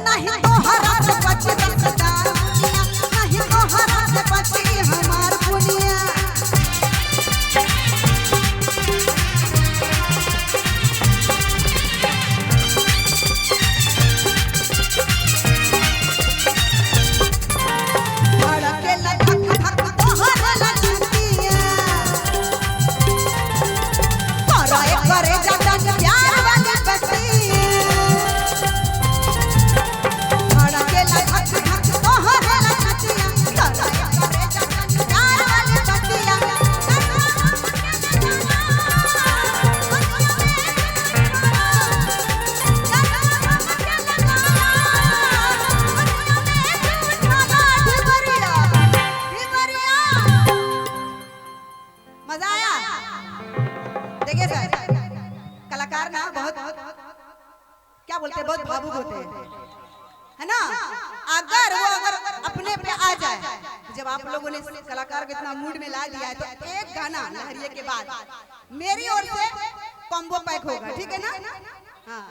नहीं तो हरा से बची रसदार दुनिया, नहीं तो हरा से बची हमार दुनिया। देखिए सर, कलाकार ना बहुत क्या बोलते हैं, बहुत भावुक होते हैं, है ना। अगर वो अपने पे आ जाए, जब आप लोगों ने कलाकार को इतना मूड में ला दिया है, तो एक गाना लहरिये के बाद मेरी ओर से कॉम्बो पैक होगा, ठीक है ना। हाँ